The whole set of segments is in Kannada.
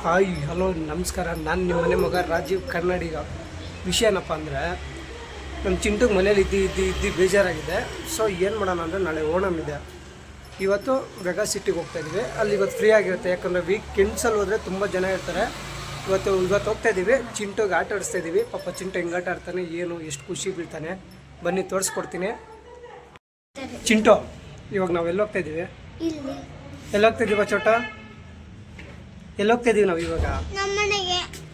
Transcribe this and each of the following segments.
ಹಾಯ್ ಹಲೋ ನಮಸ್ಕಾರ. ನಾನು ನಿಮ್ಮ ಮನೆ ಮಗ ರಾಜೀವ್ ಕನ್ನಡಿಗ. ವಿಷಯ ಏನಪ್ಪ ಅಂದರೆ, ನಮ್ಮ ಚಿಂಟುಗೆ ಮನೇಲಿ ಇದ್ದು ಬೇಜಾರಾಗಿದೆ. ಸೊ ಏನು ಮಾಡೋಣ ಅಂದರೆ, ನಾಳೆ ಓಣಮ್ ಇದೆ. ಇವತ್ತು ವೆಗಾ ಸಿಟಿಗೆ ಹೋಗ್ತಾಯಿದ್ವಿ. ಅಲ್ಲಿ ಇವತ್ತು ಫ್ರೀ ಆಗಿರುತ್ತೆ, ಯಾಕಂದರೆ ವೀಕೆಂಡ್ಸಲ್ಲಿ ಹೋದರೆ ತುಂಬ ಜನ ಇರ್ತಾರೆ. ಇವತ್ತು ಹೋಗ್ತಾಯಿದ್ದೀವಿ. ಚಿಂಟುಗೆ ಆಟ ಆಡಿಸ್ತಾಯಿದ್ದೀವಿ. ಪಾಪ ಚಿಂಟು ಹೆಂಗೆ ಆಟ ಆಡ್ತಾನೆ, ಏನು ಎಷ್ಟು ಖುಷಿ ಬೀಳ್ತಾನೆ, ಬನ್ನಿ ತೋರಿಸ್ಕೊಡ್ತೀನಿ. ಚಿಂಟು, ಇವಾಗ ನಾವು ಎಲ್ಲಿ ಹೋಗ್ತಾಯಿದ್ದೀವಿ? ಎಲ್ಲಿ ಹೋಗ್ತಾಯಿದ್ದೀವ ಚೋಟ? ಎಲ್ಲಿ ಹೋಗ್ತಾಯಿದ್ದೀವಿ ನಾವು ಇವಾಗ?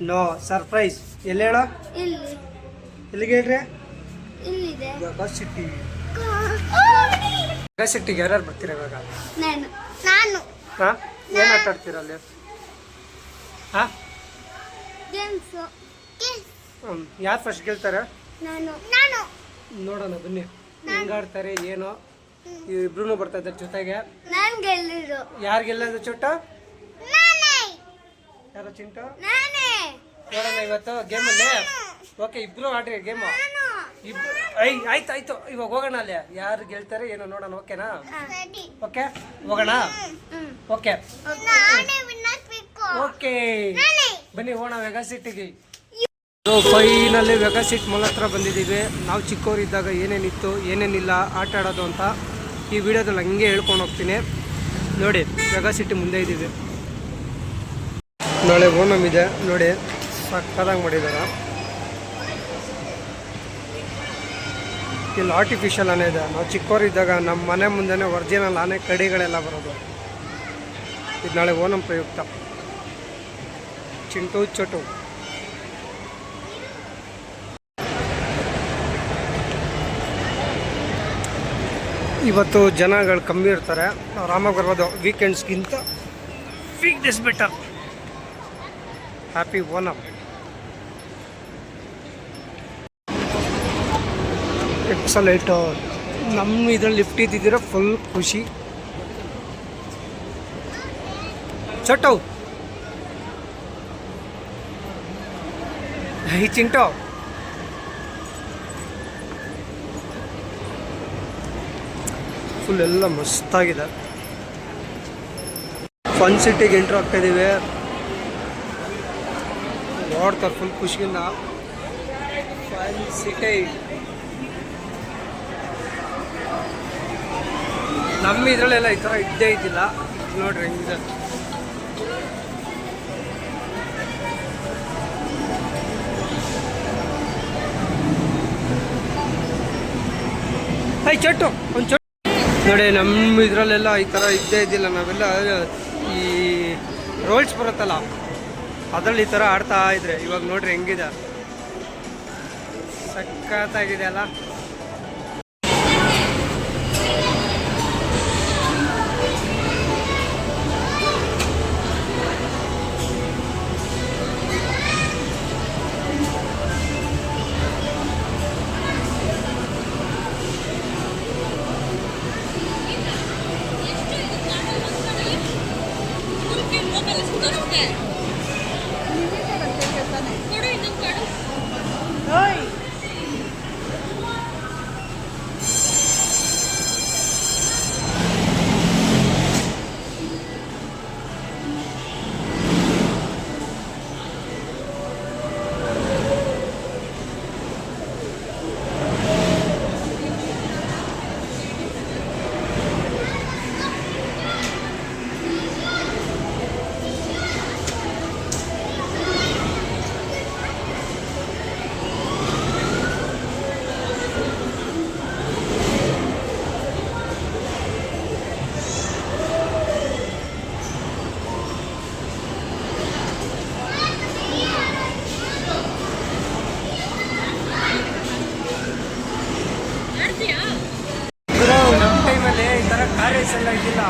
No surprise. ಎಲ್ಲಿ ಹೇಳೋ? ಎಲ್ಲಿಗೆ ಹೇಳ್ರಿ? Vega city. ವೆಗಾ ಸಿಟಿಗೆ ಯಾರ್ಯಾರು ಬರ್ತೀರಾ ಇವಾಗ? ಹಾಂ, ಏನು ಆಟ ಆಡ್ತೀರ ಅಲ್ಲಿ? ಹಾಂ, ಯಾರು ಫಸ್ಟ್ ಗೆಲ್ತಾರೆ ನೋಡೋಣ ಬನ್ನಿ. ಹೆಂಗಾಡ್ತಾರೆ ಏನೋ. ಇಬ್ರು ಬರ್ತಾ ಇದ್ದಾರೆ ಜೊತೆಗೆ. ಯಾರು ಗೆಲ್ಲೋದು ಚೋಟ? ಯಾರು ಚಿಂಟು? ನೋಡೋಣ ಇವತ್ತು ಗೇಮಲ್ಲಿ. ಓಕೆ, ಇಬ್ರು ಆಡ್ರಿ ಗೇಮು. ಇಬ್ರು ಆಯ್ತು ಇವಾಗ ಹೋಗೋಣ. ಅಲ್ಲಿ ಯಾರು ಗೆಲ್ತಾರೆ ಏನೋ ನೋಡೋಣ. ಓಕೆನಾ? ಓಕೆ, ಹೋಗೋಣ. ಓಕೆ ಓಕೆ, ಬನ್ನಿ ಹೋಗೋಣ ವೆಗಾ ಸಿಟಿಗೆ. ಫೈನಲ್ಲಿ ವೆಗಾ ಸಿಟಿ ಮಾಲ್ ಹತ್ರ ಬಂದಿದ್ದೀವಿ. ನಾವು ಚಿಕ್ಕವರಿದ್ದಾಗ ಏನೇನಿತ್ತು ಏನೇನಿಲ್ಲ ಆಟ ಆಡೋದು ಅಂತ ಈ ವಿಡಿಯೋದಲ್ಲಿ ಹಂಗೆ ಹೇಳ್ಕೊಂಡು ಹೋಗ್ತೀನಿ. ನೋಡಿ, ವೆಗಾ ಸಿಟಿ ಮುಂದೆ ಇದ್ದೀವಿ. ನಾಳೆ ಓಣಮ್ ಇದೆ ನೋಡಿ, ಸಕ್ಕತ್ತಾಗಿ ಮಾಡಿದ್ದಾರೆ. ಇಲ್ಲಿ ಆರ್ಟಿಫಿಷಿಯಲ್ ಆನೆ ಇದೆ. ನಾವು ಚಿಕ್ಕವರಿದ್ದಾಗ ನಮ್ಮ ಮನೆ ಮುಂದೆನೇ ಒರಿಜಿನಲ್ ಆನೆ ಕಡಿಗಳೆಲ್ಲ ಬರೋದು. ಇದು ನಾಳೆ ಓಣಮ್ ಪ್ರಯುಕ್ತ. ಚಿಂಟು ಚೋಟು. ಇವತ್ತು ಜನಗಳು ಕಮ್ಮಿ ಇರ್ತಾರೆ, ಆರಾಮಾಗಿ ಬರ್ಬೋದು. ವೀಕೆಂಡ್ಸ್ಗಿಂತ weekdays better. Happy Onam. Excellent. ನಮ್ಮ ಇದರಲ್ಲಿ ಲಿಫ್ಟ್ ಇದ್ದಿದ್ದೀರ ಫುಲ್ ಖುಷಿ. ಚೋಟು, ಹೈ ಚಿಂಟು. ಫುಲ್ ಎಲ್ಲ ಮಸ್ತಾಗಿದೆ. ಫನ್ ಸಿಟಿಗೆ ಎಂಟ್ರ್ ಆಗ್ತಾಯಿದ್ದೀವಿ. ನೋಡ್ತಾರೆ ಫುಲ್ ಖುಷಿಯಿಂದ. ಫನ್ ಸಿಟಿ ನಮ್ಮ ಇದರಲ್ಲೆಲ್ಲ ಈ ಥರ ಇದ್ದೇ ಇದ್ದಿಲ್ಲ. ನೋಡ್ರಿ ಹೆಂಗಿದೆ. ಹೈ ಚೊಟ್ಟು ಒಂದು ಚೊಟ್ಟು ನೋಡಿ. ನಮ್ಮ ಇದರಲ್ಲೆಲ್ಲ ಈ ಥರ ಇದ್ದೇ ಇದ್ದಿಲ್ಲ. ನಾವೆಲ್ಲ ಈ ರೋಲ್ಸ್ ಬರುತ್ತಲ್ಲ ಅದರಲ್ಲಿ ಈ ಥರ ಆಡ್ತಾ ಇದ್ರೆ. ಇವಾಗ ನೋಡ್ರಿ ಹೆಂಗಿದೆ, ಸಖತ್ತಾಗಿದೆ ಅಲ್ಲ. ಕಾರ್ ರೇಸ್ ಎಲ್ಲ ಇದ್ದಿಲ್ಲ,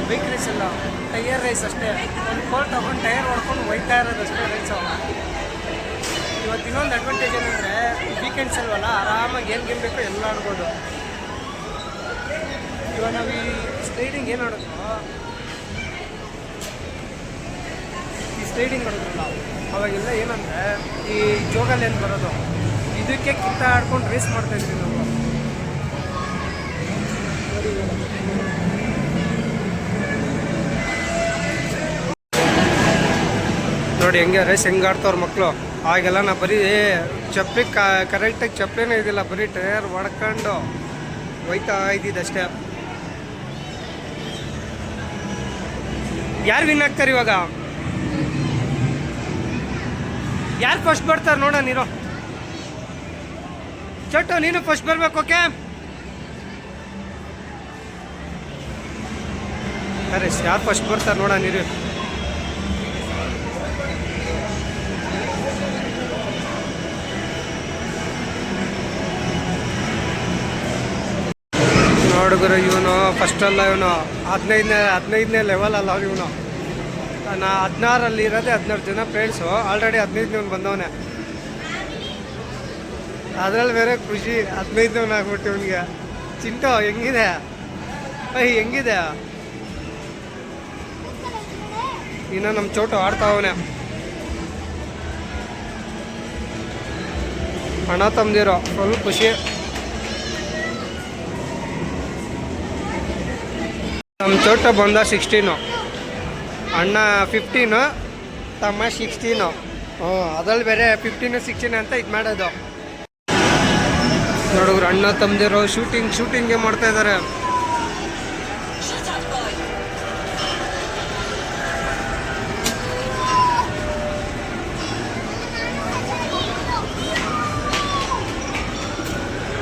ಬೈಕ್ ರೇಸ್ ಎಲ್ಲ, ಟೈಯರ್ ರೇಸ್ ಅಷ್ಟೇ. ಒಂದು ಕೋಲ್ ತಗೊಂಡು ಟೈರ್ ಹೊಡ್ಕೊಂಡು ಹೋಯ್ತಾ ಇರೋದು ಅಷ್ಟೇ ರೇಸು. ಇವತ್ತು ಇನ್ನೊಂದು ಅಡ್ವಾಂಟೇಜ್ ಏನಂದರೆ, ವೀಕೆಂಡ್ಸ್ ಅಲ್ವಲ್ಲ, ಆರಾಮಾಗಿ ಏನು ಗೇಮ್ ಬೇಕೋ ಎಲ್ಲ ಆಡ್ಬೋದು. ಇವಾಗ ನಾವು ಈ ಸ್ಲೈಡಿಂಗ್ ಏನು ಆಡಿದ್ವು, ಈ ಸ್ಲೈಡಿಂಗ್ ಆಡೋದ್ರಲ್ಲ ಅವಾಗೆಲ್ಲ ಏನಂದರೆ ಈ ಜೋಗಲ್ಲಿ ಏನು ಬರೋದು, ಇದಕ್ಕೆ ಕಿತ್ತ ಆಡ್ಕೊಂಡು ರೇಸ್ ಮಾಡ್ತಾಯಿದ್ವಿ ನಾವು. ನೋಡಿ ಹೆಂಗೆ ರೇಸ್ ಹೆಂಗೆ ಆಡ್ತವ್ರ ಮಕ್ಕಳು. ಆಗೆಲ್ಲ ನಾ ಬರೀ ಚಪ್ಪಲಿ ಕರೆಕ್ಟಾಗಿ ಚಪ್ಪಲಿನೇ ಇದಿಲ್ಲ, ಬರೀ ಟೈರ್ ಹೊಡ್ಕೊಂಡು ಹೋಯ್ತಾ ಇದ್ದಿದ್ದಷ್ಟೇ. ಯಾರು ವಿನ್ ಆಗ್ತಾರೆ ಇವಾಗ? ಯಾರು ಫಸ್ಟ್ ಬರ್ತಾರೆ ನೋಡ ನೀನು. ಚೋಟು ನೀನು ಫಸ್ಟ್ ಬರ್ಬೇಕು. ಓಕೆ ಅರೆ ಯಾರು ಫಸ್ಟ್ ಬರ್ತಾರೆ ನೋಡ ನೀರು. ನೋಡುಗರು ಇವನು ಫಸ್ಟ್ ಅಲ್ಲ, ಇವನು 15ನೇ ಲೆವೆಲ್ ಅಲ್ಲ ಇವನು. ನಾ 16 ಇರೋದೇ 16 ಜನ ಫ್ರೆಂಡ್ಸು, ಆಲ್ರೆಡಿ 15 ಬಂದವನೇ. ಅದ್ರಲ್ಲಿ ಬೇರೆ ಖುಷಿ 15 ಆಗ್ಬಿಟ್ಟು ಇವನಿಗೆ. ಚಿಂಟು ಹೆಂಗಿದೆ? ಹೆಂಗಿದೆ? ಇನ್ನು ನಮ್ಮ ಚೋಟು ಆಡ್ತಾವನೆ. ಅಣ್ಣ ತಮ್ಮದಿರೋ ಫುಲ್ ಖುಷಿ. ನಮ್ಮ ಚೋಟ ಬಂದ 16, ಅಣ್ಣ 15, ತಮ್ಮ 16. ಅದ್ರಲ್ಲಿ ಬೇರೆ 15, 16 ಅಂತ ಇದು ಮಾಡೋದು. ನೋಡಿದ್ರು ಅಣ್ಣ ತಮ್ಮದಿರೋ ಶೂಟಿಂಗೇ ಮಾಡ್ತಾ ಇದ್ದಾರೆ.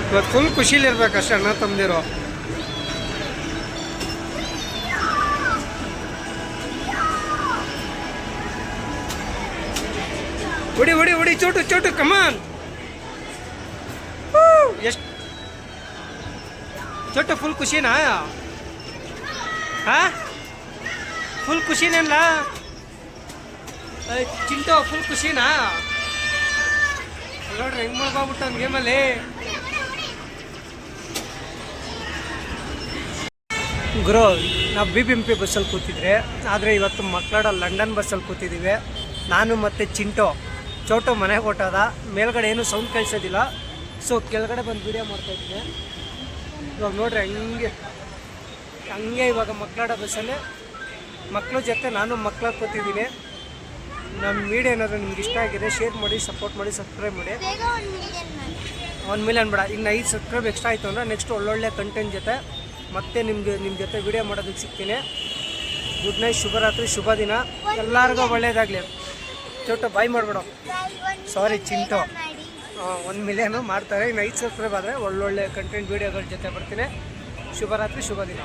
ಇವತ್ತು ಫುಲ್ ಖುಷಿಲಿರ್ಬೇಕಷ್ಟೇ ಅಣ್ಣ ತಮ್ಮದಿರೋ. ಹೊಡಿ ಚೋಟು ಕಮಾನ್. ಎಷ್ಟು ಚೋಟು ಫುಲ್ ಖುಷಿನಾ? ಫುಲ್ ಖುಷಿನೇನಲ್ಲ ಚಿಂಟು? ಫುಲ್ ಖುಷಿನಾ? ನೋಡ್ರಿ ಹೆಂಗ್ ಮಾಡ್ಬಿಟ್ಟು ಒಂದು ಗೇಮಲ್ಲಿ. ಗುರು ನಾವು BBMP ಬಸ್ಸಲ್ಲಿ ಕೂತಿದ್ರೆ, ಆದರೆ ಇವತ್ತು ಮಕ್ಕಳಾಡ ಲಂಡನ್ ಬಸ್ಸಲ್ಲಿ ಕೂತಿದ್ದೀವಿ. ನಾನು ಮತ್ತು ಚೋಟು ಮನೆಗೆ ಹೊಟ್ಟೋದ. ಮೇಲ್ಗಡೆ ಏನು ಸೌಂಡ್ ಕೇಳಿಸೋದಿಲ್ಲ, ಸೊ ಕೆಳಗಡೆ ಬಂದು ವೀಡಿಯೋ ಮಾಡ್ತಾಯಿದ್ದೀನಿ. ಇವಾಗ ನೋಡ್ರಿ ಹಂಗೆ ಇವಾಗ ಮಕ್ಕಳಾಡ ಬಸ್ಸಲ್ಲಿ ಮಕ್ಕಳ ಜೊತೆ ನಾನು ಮಕ್ಕಳಾಗಿ ಕೂತಿದ್ದೀನಿ. ನಮ್ಮ ವೀಡಿಯೋ ಏನಾದರೂ ನಿಮ್ಗೆ ಇಷ್ಟ ಆಗಿದೆ ಶೇರ್ ಮಾಡಿ, ಸಪೋರ್ಟ್ ಮಾಡಿ, ಸಬ್ಸ್ಕ್ರೈಬ್ ಮಾಡಿ. 1 ಮಿಲಿಯನ್ ಬೇಡ, ಇನ್ನು 5 ಸಬ್ಸ್ಕ್ರೈಬ್ ಎಕ್ಸ್ಟ್ರಾ ಆಯಿತು ಅಂದರೆ ನೆಕ್ಸ್ಟ್ ಒಳ್ಳೊಳ್ಳೆ ಕಂಟೆಂಟ್ ಜೊತೆ ಮತ್ತೆ ನಿಮ್ಮ ಜೊತೆ ವಿಡಿಯೋ ಮಾಡೋದಕ್ಕೆ ಸಿಗ್ತೀನಿ. ಗುಡ್ ನೈಟ್, ಶುಭರಾತ್ರಿ, ಶುಭ ದಿನ, ಎಲ್ಲರಿಗೂ ಒಳ್ಳೇದಾಗಲಿ. ಚೋಟು ಬಾಯ್ ಮಾಡಿಬಿಡು. ಸಾರಿ ಚಿಂಟು. 1 ಮಿಲಿಯನು ಮಾಡ್ತಾರೆ. ಇನ್ನು 5 ಸಬ್ಸ್ಕ್ರೈಬ್ ಆದರೆ ಒಳ್ಳೊಳ್ಳೆ ಕಂಟೆಂಟ್ ವೀಡಿಯೋಗಳ ಜೊತೆ ಬರ್ತೀನಿ. ಶುಭರಾತ್ರಿ, ಶುಭ ದಿನ.